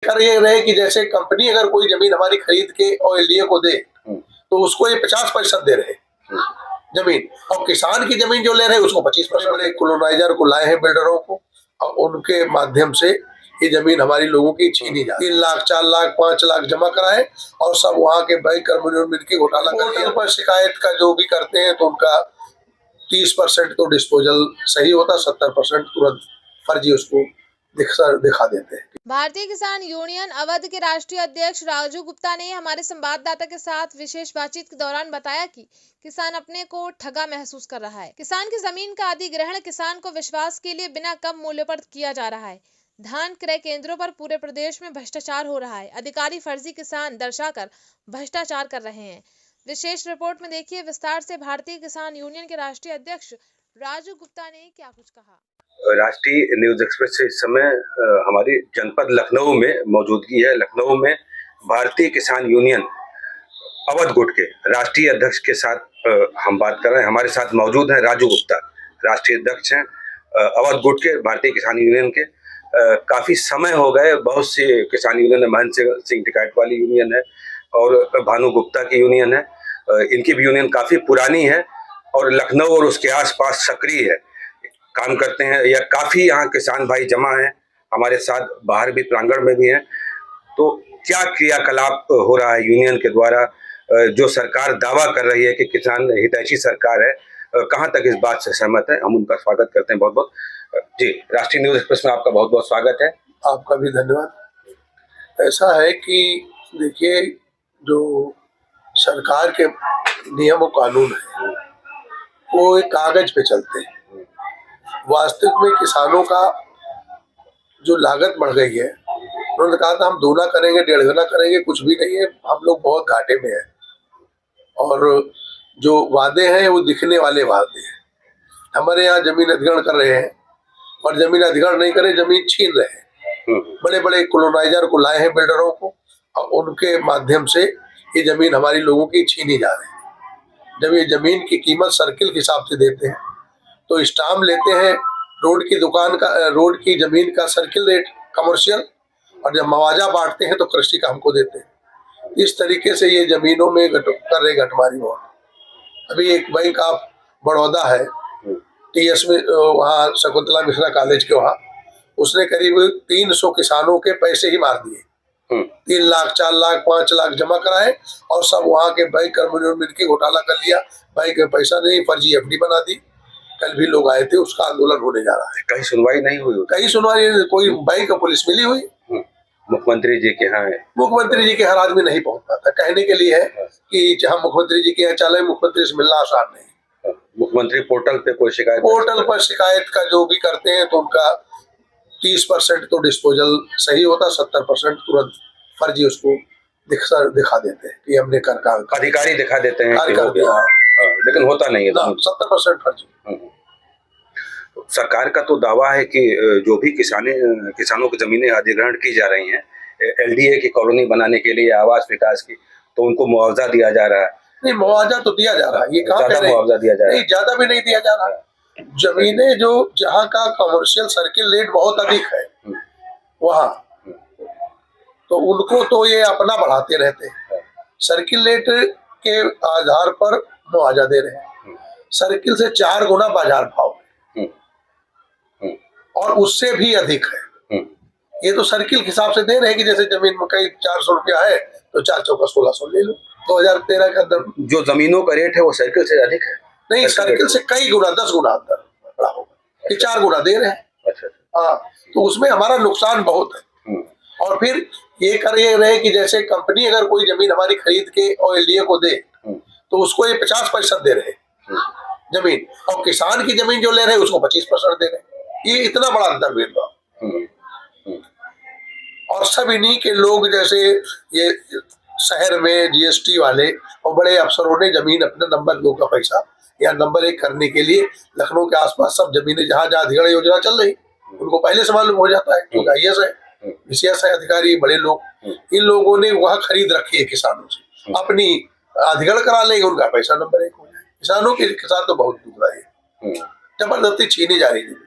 कर ये रहे कि जैसे कंपनी अगर कोई जमीन हमारी खरीद के और एलडीए को दे तो उसको ये 50% दे रहे जमीन, और किसान की जमीन जो ले रहे हैं उसको 25%। बड़े कॉलोनाइजर को लाए हैं, बिल्डरों को, और उनके माध्यम से ये जमीन हमारी लोगों की छीनी जा 3 लाख 4 लाख 5 लाख जमा कराए और सब वहाँ के बैंक कर्मचारियों मिलकर घोटाला करते पर शिकायत का जो भी करते हैं तो उनका 30% तो डिस्पोजल सही होता, 70% तुरंत फर्जी उसको दिखा देते हैं। भारतीय किसान यूनियन अवध के राष्ट्रीय अध्यक्ष राजू गुप्ता ने हमारे संवाददाता के साथ विशेष बातचीत के दौरान बताया कि किसान अपने को ठगा महसूस कर रहा है। किसान की जमीन का अधिग्रहण किसान को विश्वास के लिए बिना कम मूल्य पर किया जा रहा है। धान क्रय केंद्रों पर पूरे प्रदेश में भ्रष्टाचार हो रहा है। अधिकारी फर्जी किसान दर्शाकर भ्रष्टाचार कर रहे हैं। विशेष रिपोर्ट में देखिए विस्तार से भारतीय किसान यूनियन के राष्ट्रीय अध्यक्ष राजू गुप्ता ने क्या कुछ कहा। राष्ट्रीय न्यूज एक्सप्रेस से इस समय हमारी जनपद लखनऊ में मौजूदगी है। लखनऊ में भारतीय किसान यूनियन अवध गुट के राष्ट्रीय अध्यक्ष के साथ हम बात कर रहे हैं। हमारे साथ मौजूद हैं राजू गुप्ता, राष्ट्रीय अध्यक्ष हैं अवध गुट के, भारतीय किसान यूनियन के। काफी समय हो गए, बहुत सी किसान यूनियन है, महंत सिंह टिकैत वाली यूनियन है और भानु गुप्ता की यूनियन है। इनकी भी यूनियन काफी पुरानी है और लखनऊ और उसके आसपास सक्रिय है, काम करते हैं। या काफी यहाँ किसान भाई जमा हैं हमारे साथ, बाहर भी प्रांगण में भी हैं। तो क्या क्रियाकलाप हो रहा है यूनियन के द्वारा, जो सरकार दावा कर रही है कि किसान हितैषी सरकार है, कहाँ तक इस बात से सहमत है? हम उनका स्वागत करते हैं बहुत बहुत। जी, राष्ट्रीय न्यूज एक्सप्रेस में आपका बहुत बहुत स्वागत है। आपका भी धन्यवाद। ऐसा है कि देखिए, जो सरकार के नियम और कानून है वो एक कागज पे चलते हैं। वास्तविक में किसानों का जो लागत बढ़ गई है, उन्होंने कहा था हम 2 गुना करेंगे, 1.5 गुना करेंगे, कुछ भी नहीं है, हम लोग बहुत घाटे में हैं। और जो वादे हैं वो दिखने वाले वादे हैं। हमारे यहाँ जमीन अधिग्रहण कर रहे हैं और जमीन अधिग्रहण नहीं करे, जमीन छीन रहे हैं। बड़े बड़े कॉलोनाइजर को लाए हैं, बिल्डरों को, और उनके माध्यम से ये जमीन हमारी लोगों की छीनी जा रही है। जब ये जमीन की कीमत सर्किल के हिसाब से देते हैं तो स्टाम्प लेते हैं रोड की दुकान का, रोड की जमीन का सर्किल रेट कमर्शियल, और जब मुआवजा बांटते हैं तो कृषि का हमको देते हैं। इस तरीके से ये जमीनों में कर रहे घटमारी बहुत। अभी एक बैंक ऑफ बड़ौदा है टीएस में, वहाँ शकुंतला मिश्रा कॉलेज के वहाँ, उसने करीब 300 किसानों के पैसे ही मार दिए। 3 लाख 4 लाख 5 लाख जमा कराए और सब वहाँ के बैंक कर्मचारियों मिलकर घोटाला कर लिया। बैंक में पैसा नहीं, फर्जी एफडी बना दी। कल भी लोग आए थे, उसका आंदोलन होने जा रहा है। कहीं सुनवाई नहीं हुई? कहीं सुनवाई, कोई बैंक और पुलिस मिली हुई? मुख्यमंत्री जी के यहाँ है। मुख्यमंत्री जी के हर आदमी नहीं पहुंच पाता। कहने के लिए है कि जहाँ मुख्यमंत्री जी के यहाँ चले, मुख्यमंत्री से मिलना आसान नहीं। मुख्यमंत्री पोर्टल पे कोई शिकायत? पोर्टल पर शिकायत का जो भी करते हैं तो उनका 30% तो डिस्पोजल सही होता, 70% तुरंत फर्जी उसको दिखा देते हैं कि हमने कर का। अधिकारी दिखा देते हैं कर दिया, लेकिन होता नहीं है। 70% फर्जी। सरकार का तो दावा है कि जो भी किसानों की जमीनें अधिग्रहण की जा रही हैं एलडीए की कॉलोनी बनाने के लिए, आवास विकास की, तो उनको मुआवजा दिया जा रहा है। नहीं, मुआवजा तो दिया जा रहा है। ये कहाँ कह रहे हैं? मुआवजा दिया जा रहा है? नहीं, ज्यादा भी नहीं दिया जा रहा है। जमीनें जो जहाँ का कमर्शियल सर्किल रेट बहुत अधिक है वहाँ, तो उनको तो ये अपना बढ़ाते रहते हैं। सर्किल रेट के आधार पर मुआवजा दे रहे हैं। सर्किल से 4 गुना बाजार भाव है और उससे भी अधिक है। ये तो सर्किल के हिसाब से दे रहे हैं कि जैसे जमीन में कहीं 400 रुपया है तो 4 चौका 1600 ले लो। 2013 के अंदर जो जमीनों का रेट है वो सर्किल से अधिक है? नहीं, सर्किल से कई गुना, 10 गुना अंदर बड़ा होगा। 4 गुना दे रहे हैं। अच्छा। हाँ, तो उसमें हमारा नुकसान बहुत है। और फिर ये कर ये रहे कि जैसे कंपनी अगर कोई जमीन हमारी खरीद के और एलडीए को दे तो उसको ये 50% दे रहे जमीन, और किसान की जमीन जो ले रहे हैं उसको 25% दे रहे। ये इतना बड़ा अंतर भेदभाव। और सब इन्हीं के लोग, जैसे ये शहर में जीएसटी वाले और बड़े अफसरों ने जमीन अपने नंबर 2 का पैसा या नंबर 1 करने के लिए लखनऊ के आसपास सब जमीनें जहाँ जहाँ अधिग्रहण योजना चल रही उनको पहले से मालूम हो जाता है, क्योंकि आईएएस है, विशेष है अधिकारी, बड़े लोग, इन लोगों ने वहाँ खरीद रखी है किसानों से, अपनी अधिग्रहण करा लेंगे, उनका पैसा नंबर 1 हो जाए। किसानों के साथ तो बहुत दुख रहा है, जबरदस्ती छीनी जा रही है।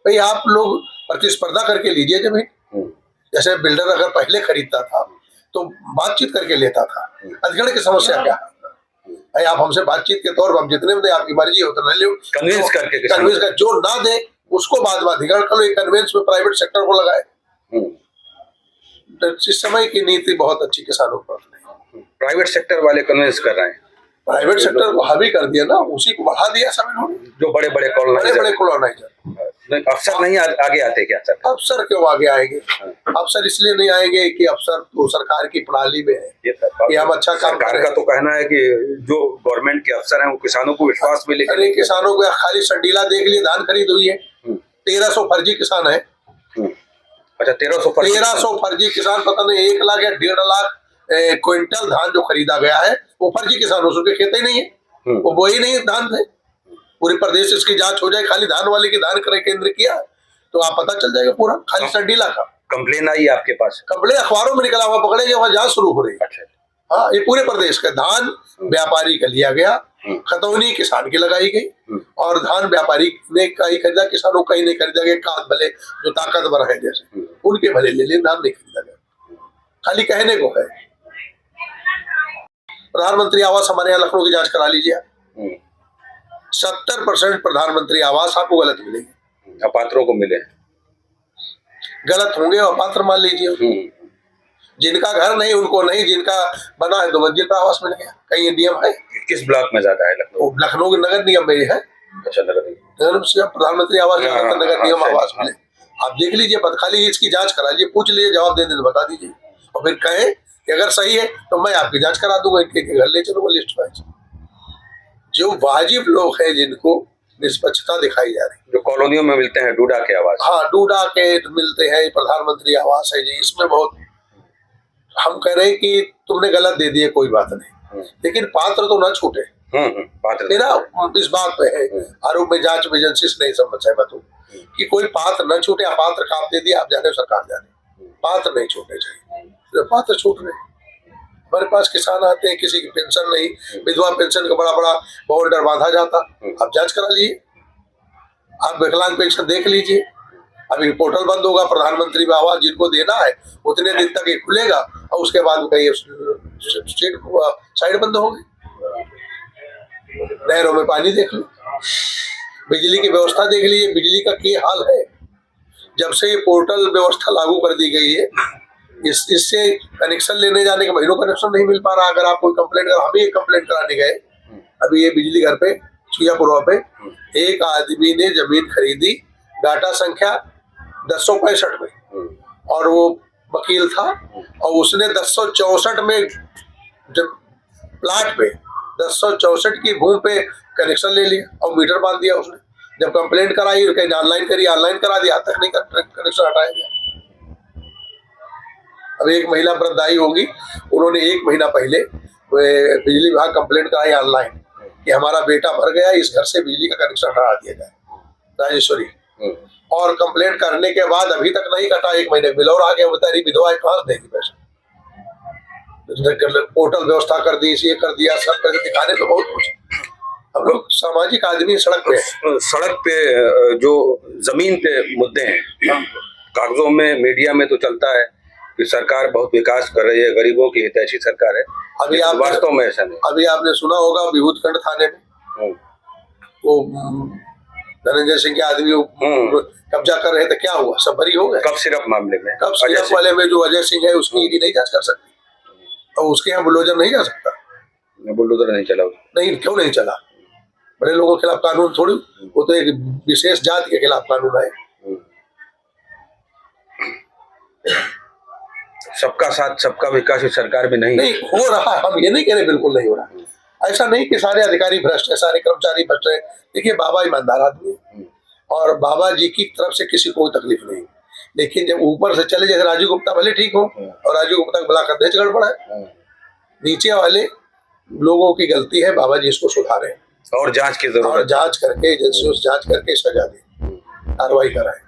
भाई आप लोग प्रतिस्पर्धा करके लीजिए जमीन, जैसे बिल्डर अगर पहले खरीदता था तो बातचीत करके लेता था, अधिग्रहण की समस्या क्या है? भाई आप हमसे बातचीत के तौर पर हम जितने में दे आपकी मर्जी हो तो नहीं ले, कन्विंस करके कन्विंस कर, जो ना दे उसको बाद में अधिग्रहण कर लो, ये कन्विंस में प्राइवेट सेक्टर को लगाए। तो इस समय की नीति बहुत अच्छी किसानों पर नहीं। प्राइवेट सेक्टर वाले कन्विंस कर रहे हैं, प्राइवेट सेक्टर को हावी कर दिया ना, उसी को बढ़ा दिया सब इन्होंने, जो बड़े बड़े कॉलोनाइजर। अफसर नहीं आगे आते क्या सर? अफसर क्यों आगे आएंगे? अफसर इसलिए नहीं आएंगे कि अफसर तो सरकार की प्रणाली में है कि हम अच्छा काम सरकार का तो कहना है कि जो गवर्नमेंट के अफसर हैं वो किसानों को विश्वास में लेकर, अरे किसानों को खाली संडीला देख लिए, धान खरीद हुई है, 1300 फर्जी किसान है। अच्छा 1300 फर्जी किसान, पता नहीं 1 लाख या 1.5 लाख क्विंटल धान जो खरीदा गया है वो फर्जी किसानों से, खेते ही नहीं है, वो बोई नहीं धान थे। पूरे प्रदेश इसकी जांच हो जाए, खाली धान वाले की धान क्रय केंद्र किया तो आप पता चल जाएगा पूरा, खाली संडीला का। कंप्लेन आई है आपके पास? कंप्लेन अखबारों में निकला हुआ, पकड़े गए, वहां जांच शुरू हो रही है। अच्छा। हाँ, ये पूरे प्रदेश का धान व्यापारी का लिया गया, खतौनी किसान की लगाई गई, और धान व्यापारी ने कहीं खरीदा, किसानों का ही नहीं खरीदा गया। काद भले जो ताकतवर है जैसे उनके भले ले लिए, धान नहीं खरीदा गया, खाली कहने को है। प्रधानमंत्री आवास हमारे यहाँ लखनऊ की जांच करा लीजिए, 70% प्रधानमंत्री आवास आपको गलत मिलेंगे, अपात्रों को मिले, गलत होंगे और अपात्र मान लीजिए। जिनका घर नहीं उनको नहीं, जिनका बना है 2 मंजिल पर आवास मिल गया। कहीं नियम है? किस ब्लॉक में ज्यादा है लखनऊ? लखनऊ के नगर निगम में है। अच्छा, नगर निगम प्रधानमंत्री आवास नगर निगम आवास मिले, आप देख लीजिए, खाली इसकी जांच करा लीजिए, पूछ लीजिए, जवाब दे दे तो बता दीजिए, और फिर कहें कि अगर सही है तो मैं आपकी जांच करा दूंगा, इनके घर ले चलूंगा लिस्ट वाइज। जो वाजिब लोग हैं जिनको निष्पक्षता दिखाई जा रही, जो कॉलोनियों में मिलते हैं डूडा के आवास, हाँ डूडा के मिलते हैं, प्रधानमंत्री आवास है जी, इसमें बहुत हम कह रहे हैं कि तुमने गलत दे दिए, कोई बात नहीं, लेकिन पात्र तो ना छूटे। मेरा इस बात पे है, आरोप में जांच एजेंसी से नहीं समझ है बतू कि कोई पात्र न छूटे। अपात्र का आप दे दिया, आप जाने सरकार जाने, पात्र नहीं छूटने चाहिए। पात्र छूट रहे, हमारे पास किसान आते हैं, किसी की पेंशन नहीं, विधवा पेंशन का बड़ा बड़ा बोल्डर बांधा जाता, आप जांच करा लीजिए, आप विकलांग पेंशन देख लीजिए। अभी पोर्टल बंद होगा प्रधानमंत्री आवास, जिनको देना है उतने दिन तक ये खुलेगा, और उसके बाद कहीं साइड बंद होगी। नहरों में पानी देख लो, बिजली की व्यवस्था देख लीजिए, बिजली का क्या हाल है। जब से ये पोर्टल व्यवस्था लागू कर दी गई है, इससे कनेक्शन लेने जाने का महीनों कनेक्शन नहीं मिल पा रहा। अगर आप कोई कंप्लेंट कर, हम ही एक कंप्लेंट कराने गए अभी, ये बिजली घर पे सुइयापुरवा पे एक आदमी ने जमीन खरीदी, डाटा संख्या 1065 में, और वो वकील था, और उसने 1064 में जब प्लाट पे 1064 की भूमि पे कनेक्शन ले लिया और मीटर बांध दिया उसने। जब कंप्लेंट कराई, कहीं ऑनलाइन करी, ऑनलाइन करा दिया, तक नहीं कनेक्शन हटाया गया। अब एक महिला वृद्धाई होगी, उन्होंने 1 महीना पहले बिजली विभाग कंप्लेंट कराई ऑनलाइन कि हमारा बेटा मर गया, इस घर से बिजली का कनेक्शन हटा दिया जाए, राजेश्वरी। और कंप्लेंट करने के बाद अभी तक नहीं कटा, 1 महीने बिल और आ गया, बता रही विधवा कहाँ से देगी पैसा। पोर्टल व्यवस्था कर दी, ये कर दिया, सब कर दिखाने तो बहुत कुछ। हम लोग सामाजिक आदमी सड़क पे जो जमीन पे मुद्दे हैं, कागजों में मीडिया में तो चलता है कि सरकार बहुत विकास कर रही है, गरीबों की हितैषी सरकार है। अभी आप वास्तव में ऐसा नहीं। अभी आपने सुना होगा विभूतखंड थाने में वो धनंजय सिंह के आदमी कब्जा कर रहे थे, क्या हुआ? सब बरी हो गए। कब सिर्फ मामले में, कब सिर्फ वाले में जो अजय सिंह है उसकी ईडी नहीं जांच कर सकती, और उसके यहाँ बुलडोजर नहीं जा सकता। बुलडोजर नहीं चला? नहीं, क्यों नहीं चला? बड़े लोगों के खिलाफ कानून थोड़ी, वो तो एक विशेष जाति के खिलाफ कानून है। सबका साथ सबका विकास इस सरकार में नहीं हो रहा है। हम ये नहीं कह रहे बिल्कुल नहीं हो रहा, ऐसा नहीं कि सारे अधिकारी भ्रष्ट है, सारे कर्मचारी भ्रष्ट है। देखिए बाबा ईमानदार आदमी है, और बाबा जी की तरफ से किसी को कोई तकलीफ नहीं, लेकिन जब ऊपर से चले, जैसे राजू गुप्ता भले ठीक हो, और राजू गुप्ता का बलाक अध्यक्ष गड़बड़ है, नीचे वाले लोगों की गलती है, बाबा जी इसको सुधारें और जांच की जरूरत, और जांच करके एजेंसियों से जांच करके सजा दें, कार्रवाई कराएं,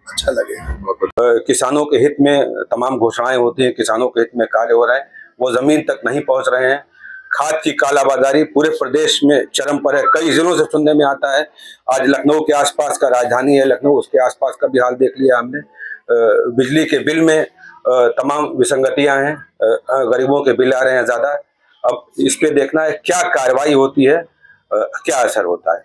अच्छा लगेगा। किसानों के हित में तमाम घोषणाएं होती हैं, किसानों के हित में कार्य हो रहे हैं, वो जमीन तक नहीं पहुंच रहे हैं। खाद की कालाबाजारी पूरे प्रदेश में चरम पर है, कई जिलों से सुनने में आता है। आज लखनऊ के आसपास का राजधानी है लखनऊ, उसके आसपास का भी हाल देख लिया हमने। बिजली के बिल में तमाम विसंगतियां हैं, गरीबों के बिल आ रहे हैं ज़्यादा। अब इस पे देखना है क्या कार्रवाई होती है, क्या असर होता है।